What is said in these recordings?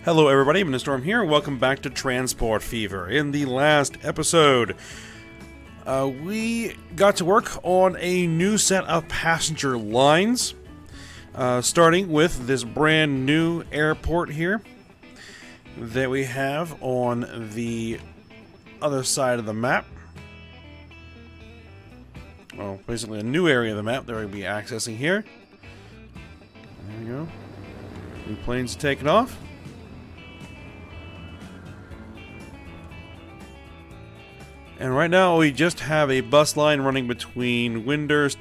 Hello everybody, Storm here, welcome back to Transport Fever. In the last episode, we got to work on a new set of passenger lines, starting with this brand new airport here that we have on the other side of the map. Well, basically a new area of the map that we're going to be accessing here. There we go. New planes taking off. And right now we just have a bus line running between Windurst,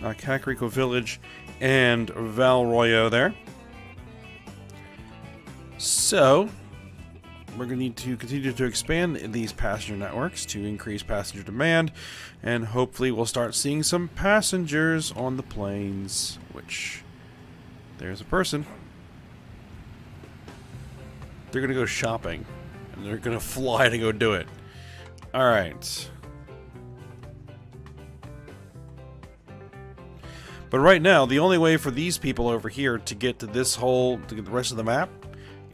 Kakariko Village, and Royeaux there. So, we're going to need to continue to expand these passenger networks to increase passenger demand, and hopefully we'll start seeing some passengers on the planes, which, there's a person. They're going to go shopping, and they're going to fly to go do it. Alright. But right now, the only way for these people over here to get to this whole, to get the rest of the map,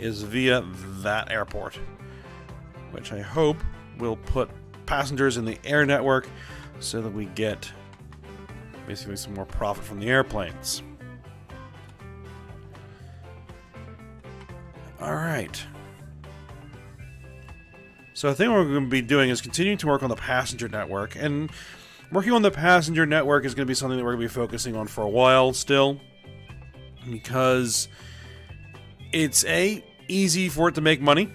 is via that airport. Which I hope will put passengers in the air network so that we get basically some more profit from the airplanes. Alright. So I think what we're going to be doing is continuing to work on the passenger network, and working on the passenger network is going to be something that we're going to be focusing on for a while still, because it's easy for it to make money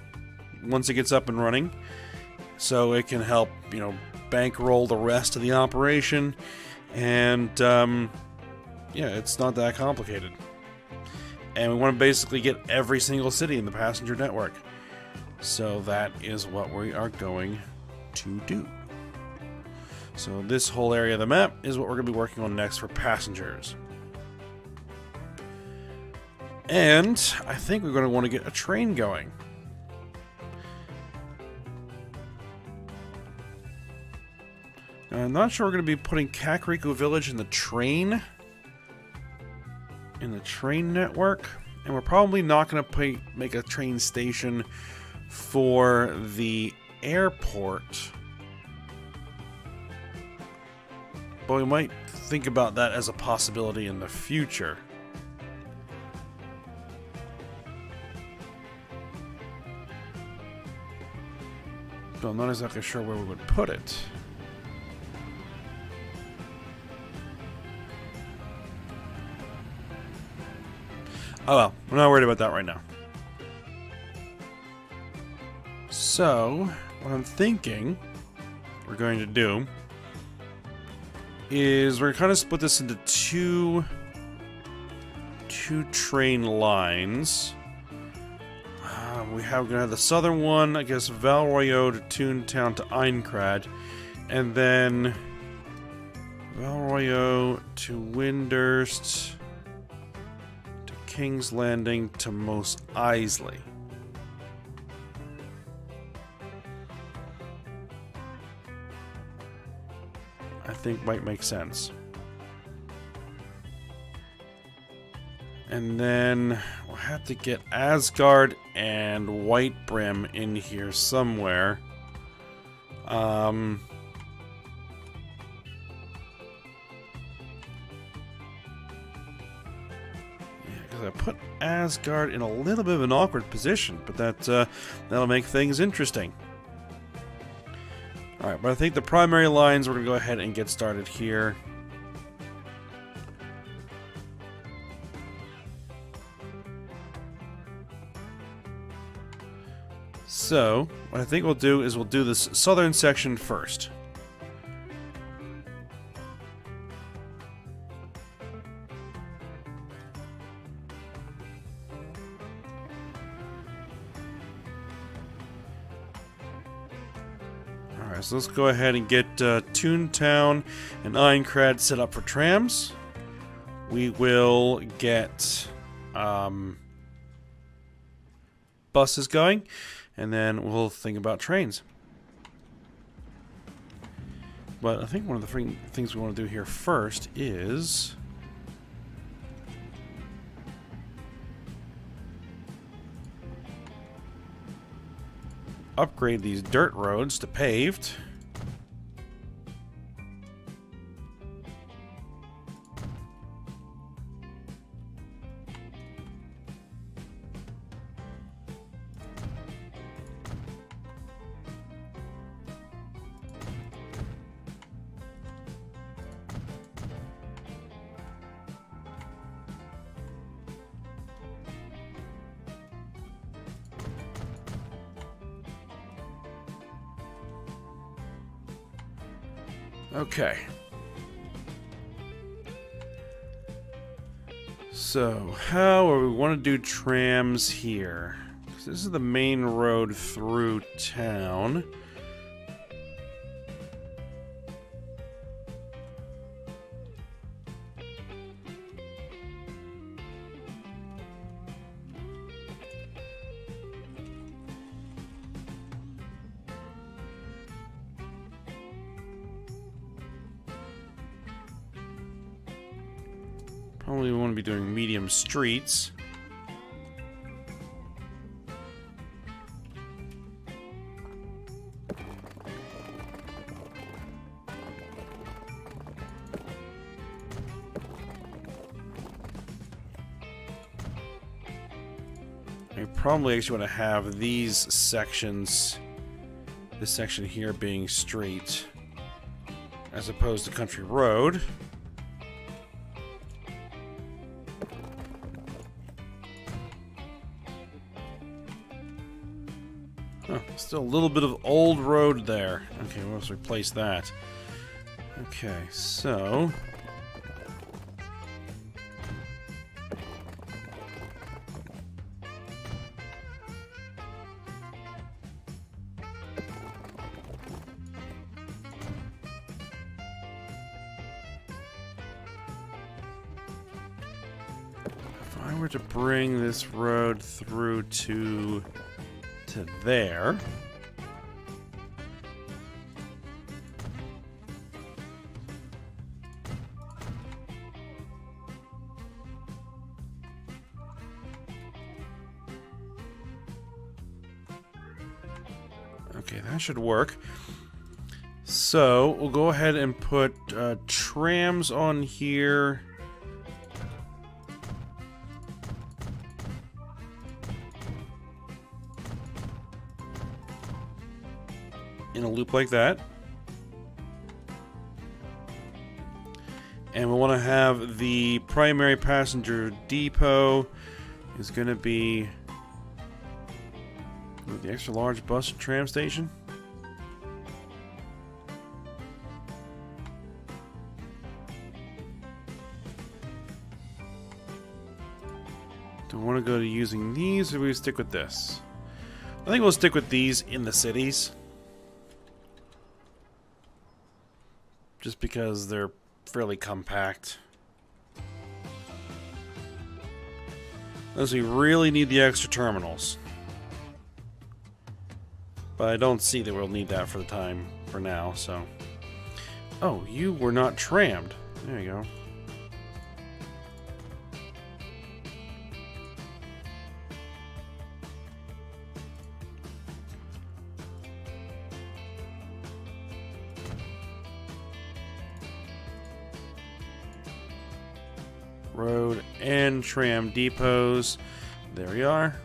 once it gets up and running, so it can help, bankroll the rest of the operation, and yeah, it's not that complicated. And we want to basically get every single city in the passenger network. So that is what we are going to do. So this whole area of the map is what we're going to be working on next for passengers. And I think we're going to want to get a train going. Now, I'm not sure we're going to be putting Kakariko Village in the train network. And we're probably not going to make a train station for the airport, but we might think about that as a possibility in the future. So I'm not exactly sure where we would put it. Oh well, we're not worried about that right now. So, what I'm thinking we're going to do is we're going to kind of split this into two train lines. We're going to have the southern one, I guess, Royeaux to Toontown to Eincrad, and then Royeaux to Windurst to King's Landing to Mos Eisley. I think might make sense. And then we'll have to get Asgard and White Brim in here somewhere. Yeah, because I put Asgard in a little bit of an awkward position, but that'll make things interesting. Alright, but I think the primary lines, we're going to go ahead and get started here. So, what I think we'll do is we'll do this southern section first. Alright, so let's go ahead and get Toontown and Eincrad set up for trams. We will get buses going, and then we'll think about trains. But I think one of the things we want to do here first is upgrade these dirt roads to paved. Okay. So, how are we want to do trams here? 'Cause this is the main road through town. Probably want to be doing medium streets. I probably actually want to have these sections, this section here being straight, as opposed to country road. Huh, still a little bit of old road there. Okay, let's replace that. Okay, so... if I were to bring this road through to there. Okay, that should work. So, we'll go ahead and put trams on here. In a loop like that. And we want to have the primary passenger depot is going to be the extra large bus and tram station. Do we want to go to using these, or do we stick with this? I think we'll stick with these in the cities. Just because they're fairly compact. Unless we really need the extra terminals. But I don't see that we'll need that for the time for now, so. Oh, you were not trammed. There you go. Road and tram depots. There we are.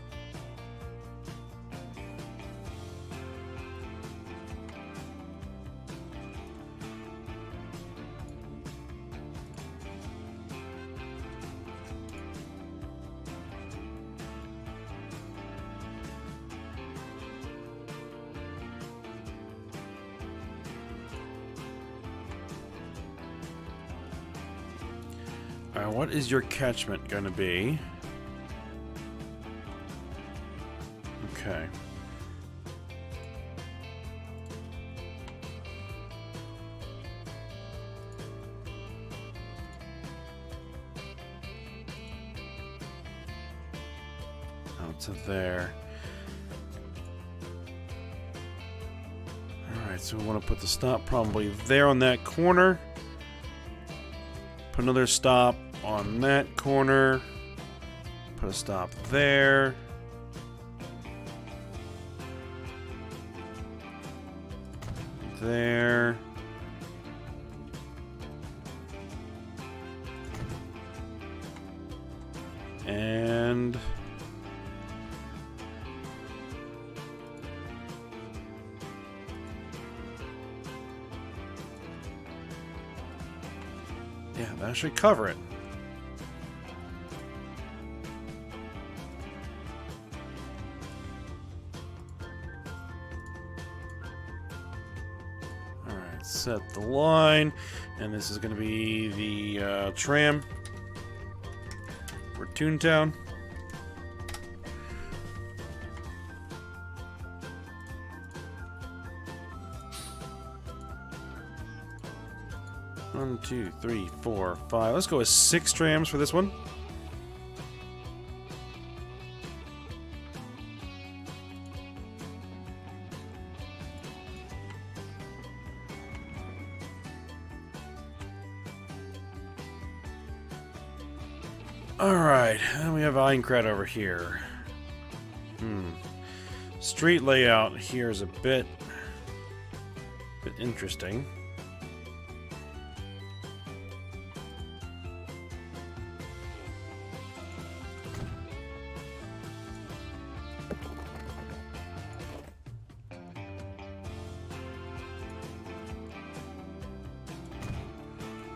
Alright, what is your catchment going to be? Okay. Out to there. Alright, so we want to put the stop probably there on that corner. Put another stop on that corner. Put a stop there. there. And yeah, that should cover it. Alright, set the line, and this is going to be the tram for Toontown. One, two, three, four, five. Let's go with 6 trams for this one. Alright, and we have Aincrad over here. Street layout here is a bit interesting.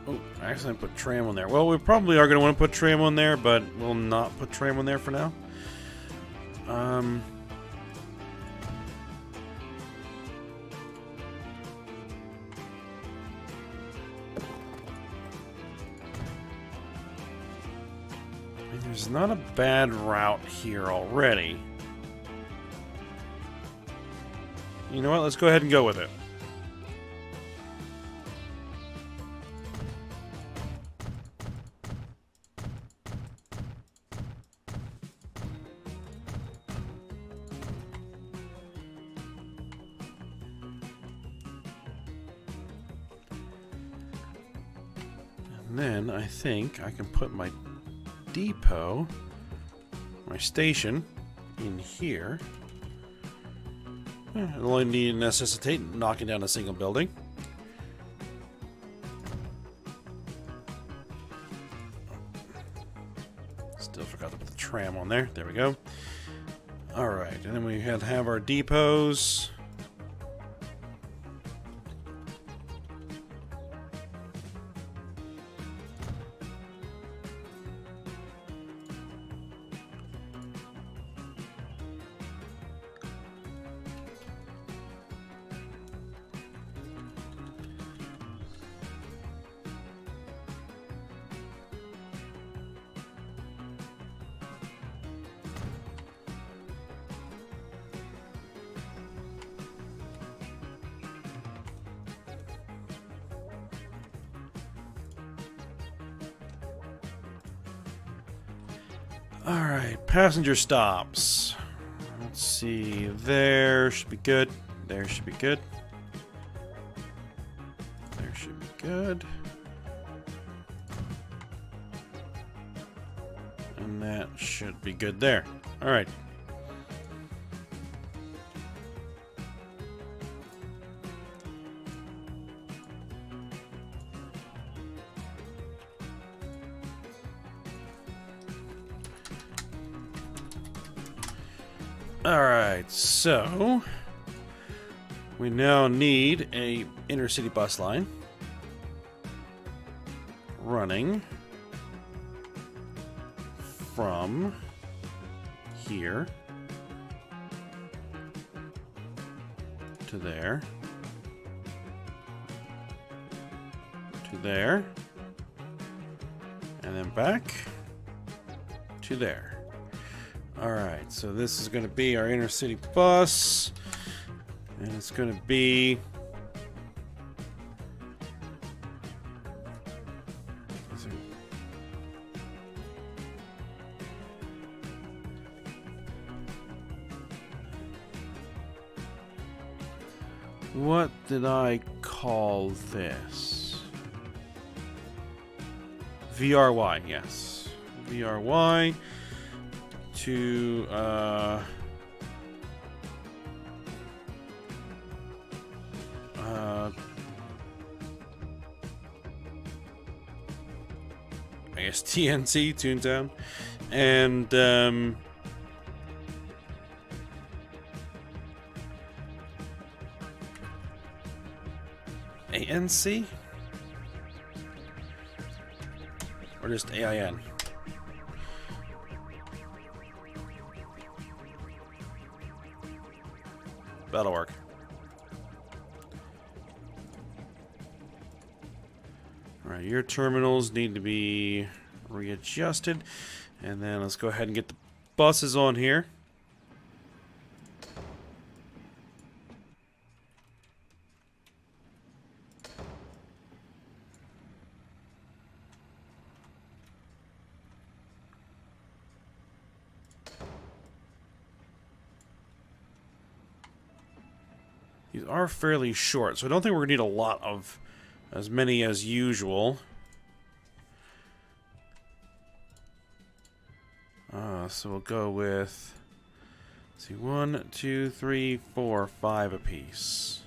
Oh, I accidentally put tram on there. Well, we probably are going to want to put tram on there, but we'll not put tram on there for now. There's not a bad route here already. You know what? Let's go ahead and go with it. And then I think I can put my depot, my station, in here. It'll only need to necessitate knocking down a single building. Still forgot to put the tram on there. There we go. Alright, and then we have our depots. Alright, passenger stops. Let's see, there should be good. There should be good. There should be good. And that should be good there. Alright. Alright, so we now need a intercity bus line running from here to there to there and then back to there. Alright, so this is going to be our intercity bus, and it's going to be what did I call this? VRY, yes. VRY to guess TNT, Toontown, and ANC? Or just AIN? That'll work. Alright, your terminals need to be readjusted. And then let's go ahead and get the buses on here. These are fairly short, so I don't think we're going to need a lot of as many as usual. So we'll go with, let's see, 1, 2, 3, 4, 5 apiece.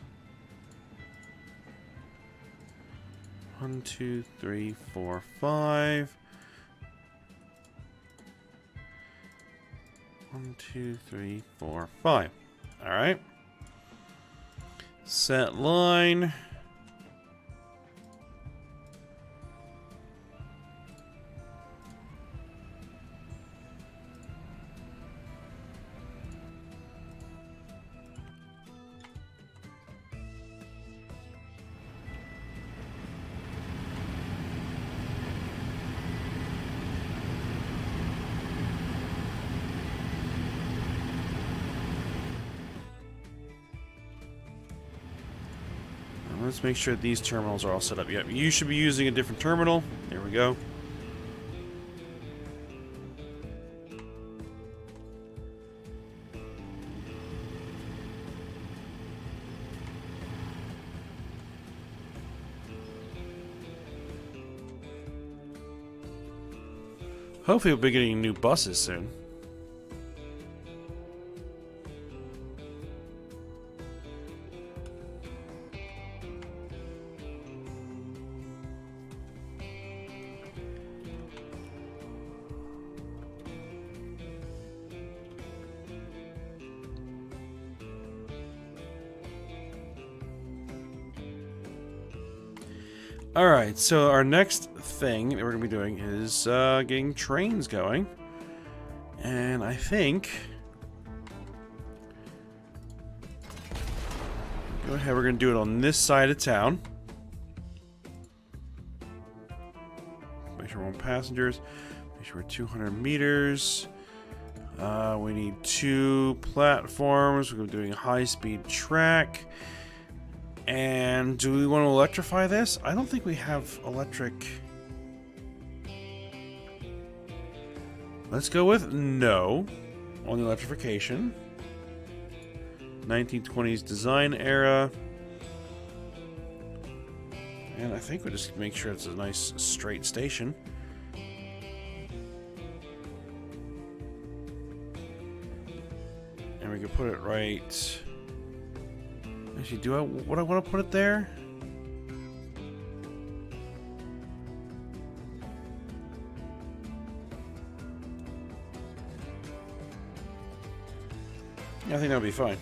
1, 2, 3, 4, 5. 1, 2, 3, 4, 5. All right. Set line. Let's make sure these terminals are all set up. Yep, you should be using a different terminal. There we go. Hopefully we'll be getting new buses soon. Alright, so our next thing that we're going to be doing is getting trains going. And I think... go ahead, we're going to do it on this side of town. Make sure we're on passengers. Make sure we're 200 meters. We need 2 platforms. We're going to be doing a high-speed track. And do we want to electrify this? I don't think we have electric. Let's go with no on the electrification. 1920s design era. And I think we'll just make sure it's a nice straight station. And we can put it right... Actually, do I want to put it there? Yeah, I think that'll be fine.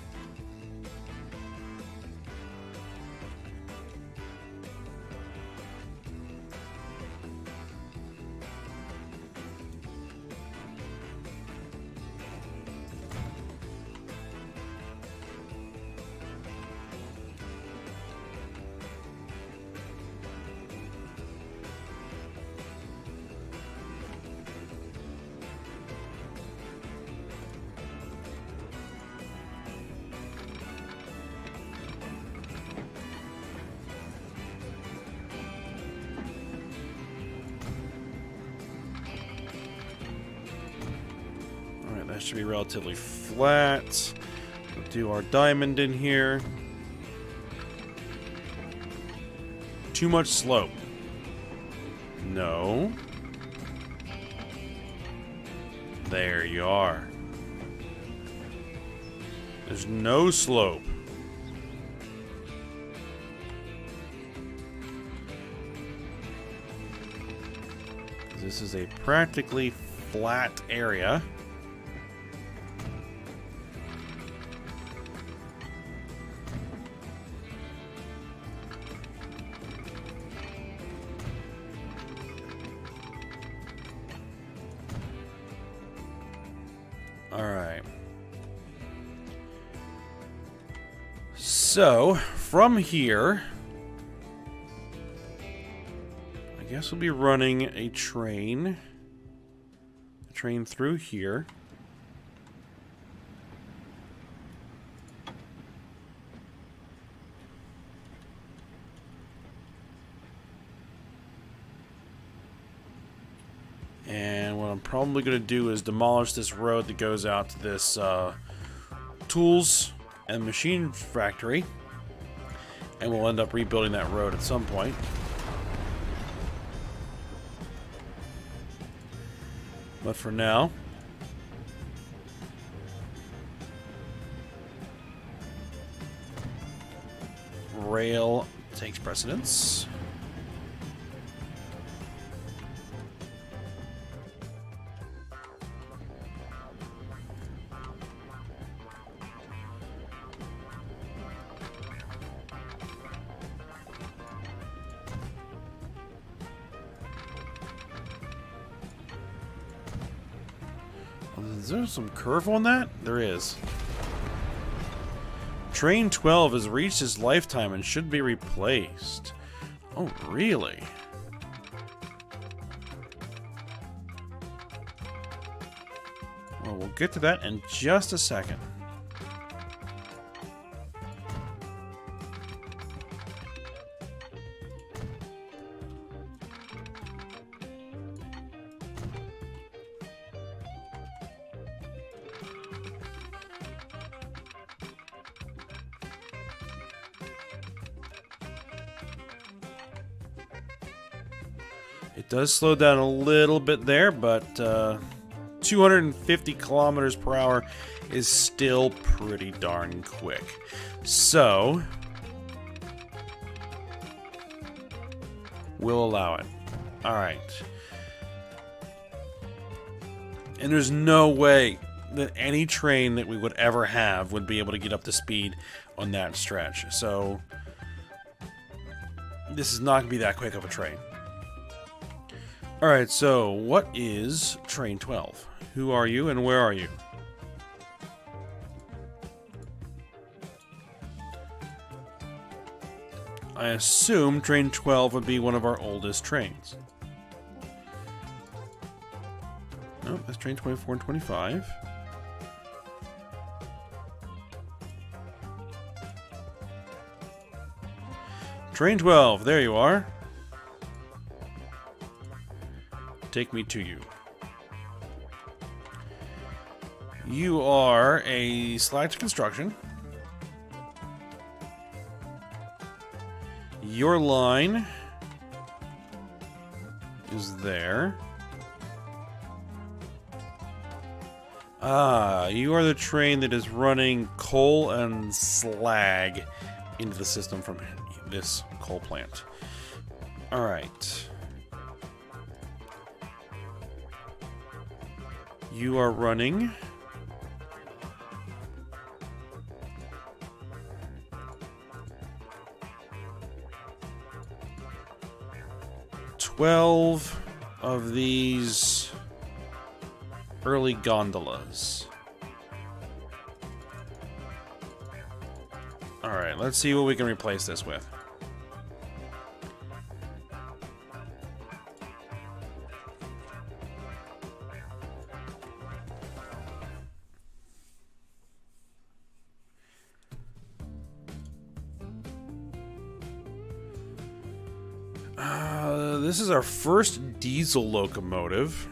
That should be relatively flat. We'll do our diamond in here. Too much slope. No. There you are. There's no slope. this is a practically flat area. Alright. So, from here, I guess we'll be running a train through here. And what I'm probably going to do is demolish this road that goes out to this tools and machine factory. And we'll end up rebuilding that road at some point. But for now, rail takes precedence. Is there some curve on that? There is. Train 12 has reached its lifetime and should be replaced. Oh, really? Well, we'll get to that in just a second. It does slow down a little bit there, but 250 kilometers per hour is still pretty darn quick. So, we'll allow it. Alright. And there's no way that any train that we would ever have would be able to get up to speed on that stretch. So, this is not going to be that quick of a train. Alright, so what is Train 12? Who are you and where are you? I assume Train 12 would be one of our oldest trains. No, that's Train 24 and 25. Train 12, there you are. Take me to you. You are a select construction. Your line is there. Ah, you are the train that is running coal and slag into the system from this coal plant. Alright. You are running 12 of these early gondolas. Alright, let's see what we can replace this with. This is our first diesel locomotive.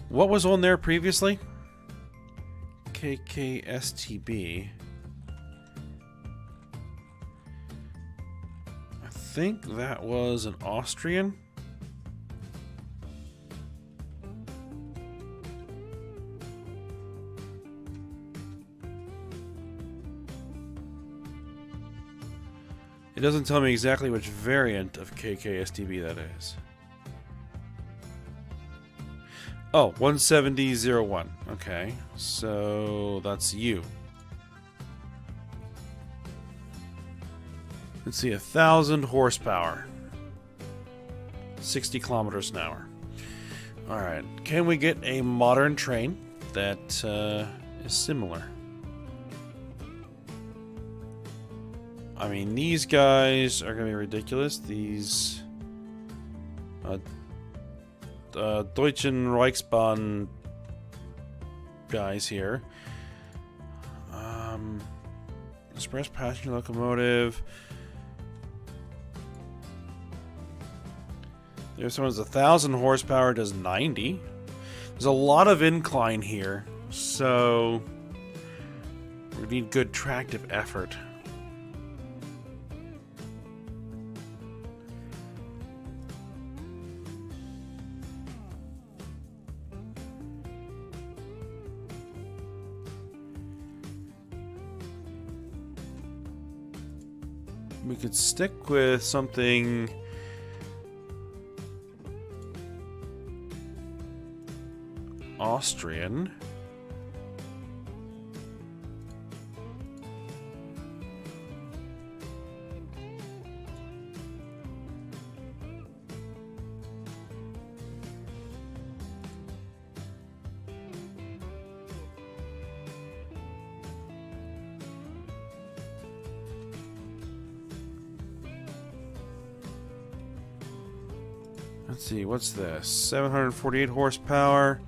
What was on there previously? KKSTB. I think that was an Austrian. It doesn't tell me exactly which variant of KKSTB that is. Oh, 170.01. Okay, so that's you. Let's see, 1,000 horsepower. 60 kilometers an hour. Alright, can we get a modern train that is similar? I mean, these guys are going to be ridiculous. These Deutschen Reichsbahn guys here. Express passenger locomotive. There's one that's 1,000 horsepower, does 90. There's a lot of incline here, so we need good tractive effort. We could stick with something Austrian. Let's see, what's this? 748 horsepower.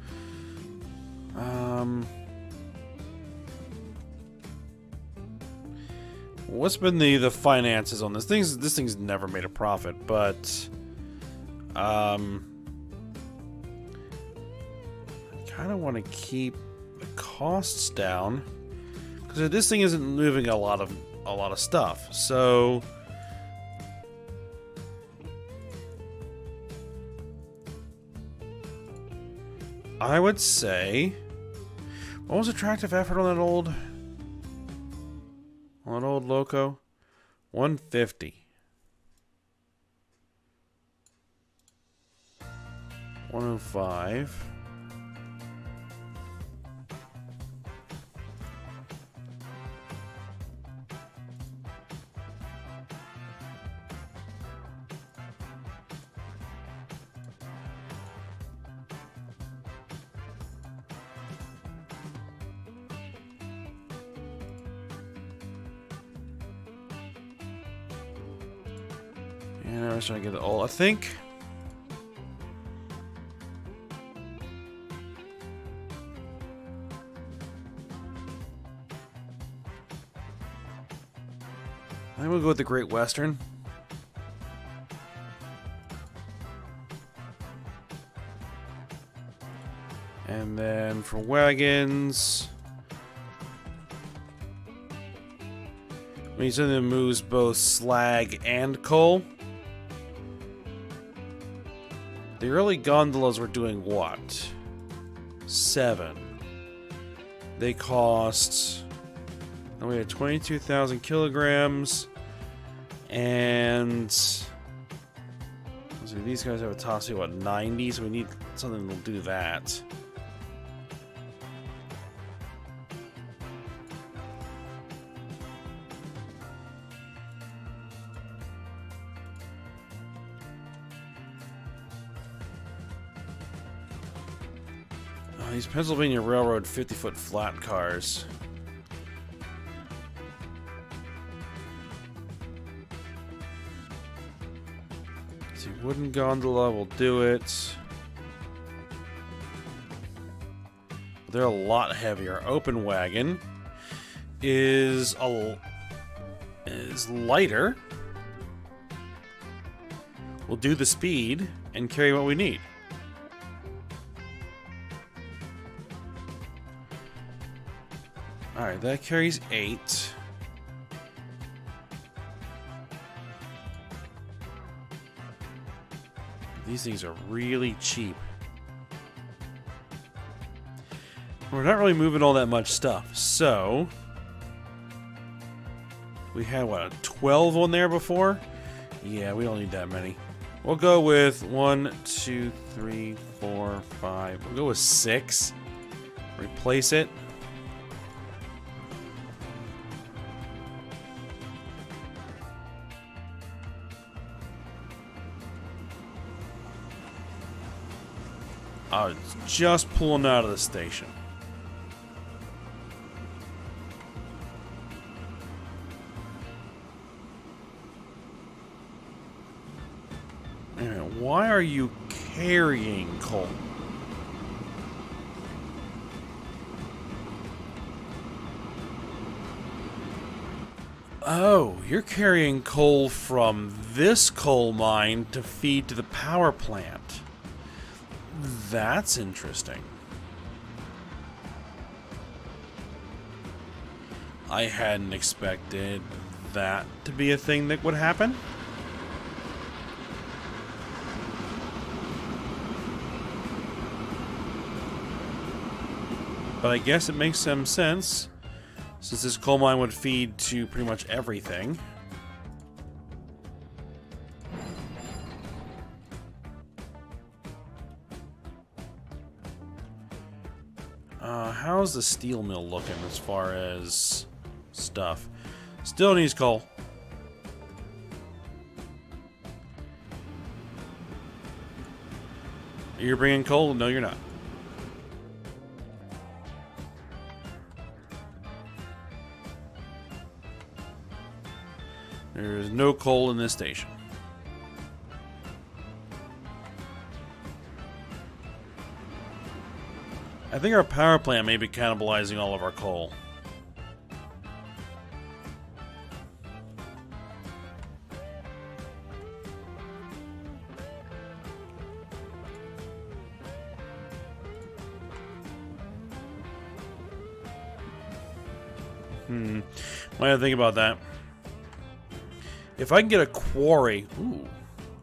What's been the finances on this? This thing's never made a profit, but I kind of want to keep the costs down because this thing isn't moving a lot of stuff. So I would say, what was attractive effort on that old loco? 150. 105. And I was trying to get it all, I think. I think we'll go with the Great Western. And then for wagons, we need something that moves both slag and coal. The early gondolas were doing what? 7. They cost... we had 22,000 kilograms. And... let's see, these guys have a top speed, what, 90? So we need something that'll do that. These Pennsylvania Railroad 50-foot flat cars. Let's see, wooden gondola will do it. They're a lot heavier. Open wagon is lighter. We'll do the speed and carry what we need. Alright, that carries 8. These things are really cheap. We're not really moving all that much stuff, so... we had, what, a 12 on there before? Yeah, we don't need that many. We'll go with 1, 2, 3, 4, 5. We'll go with 6. Replace it. It's just pulling out of the station. Anyway, why are you carrying coal? Oh, you're carrying coal from this coal mine to feed to the power plant. That's interesting. I hadn't expected that to be a thing that would happen. But I guess it makes some sense, since this coal mine would feed to pretty much everything. How's the steel mill looking as far as stuff? Still needs coal. You're bringing coal? No, you're not. There's no coal in this station. I think our power plant may be cannibalizing all of our coal. What do you think about that? If I can get a quarry...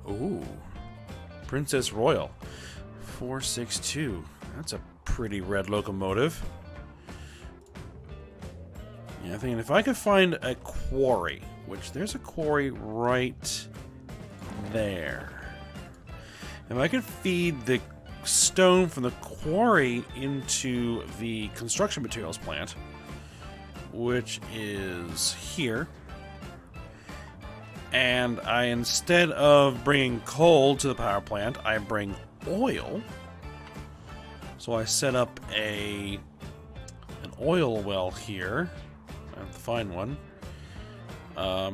Ooh. Princess Royal. 462. That's a pretty red locomotive. Yeah, I think if I could find a quarry, which there's a quarry right there. If I could feed the stone from the quarry into the construction materials plant, which is here, and I, instead of bringing coal to the power plant, I bring oil. So I set up an oil well here. I have to find one. I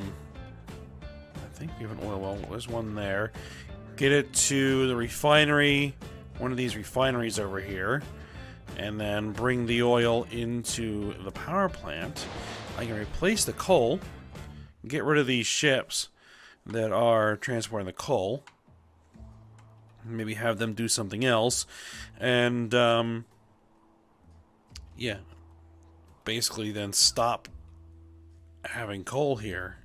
think we have an oil well. There's one there. Get it to the refinery, one of these refineries over here, and then bring the oil into the power plant. I can replace the coal, get rid of these ships that are transporting the coal, maybe have them do something else, and yeah, basically then stop having coal here.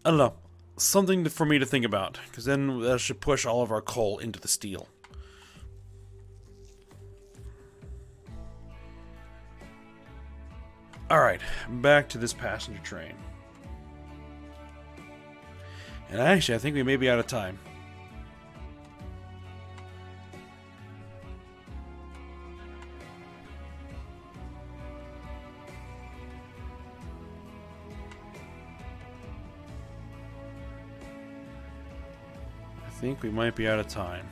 I don't know, something for me to think about, because then that should push all of our coal into the steel. Alright, back to this passenger train. And actually, I think we may be out of time. I think we might be out of time.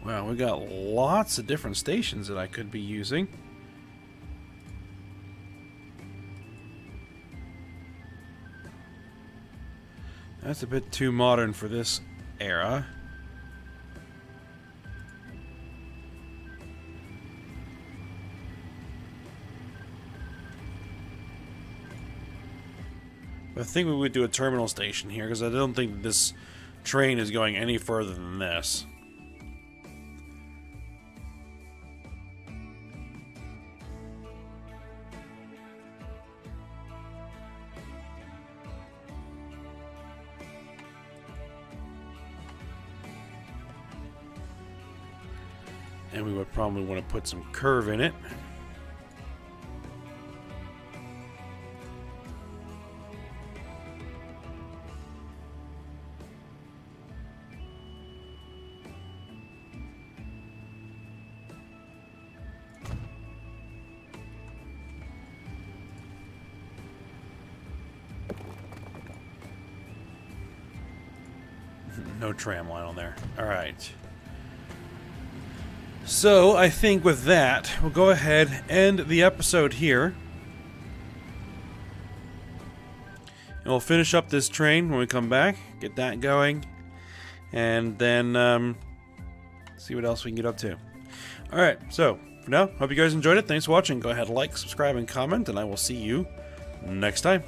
Wow, we got lots of different stations that I could be using. That's a bit too modern for this era. I think we would do a terminal station here, because I don't think this train is going any further than this. And we would probably want to put some curve in it. No tram line on there. Alright. So, I think with that, we'll go ahead and end the episode here. And we'll finish up this train when we come back, get that going, and then see what else we can get up to. Alright, so, for now, hope you guys enjoyed it. Thanks for watching. Go ahead, like, subscribe, and comment, and I will see you next time.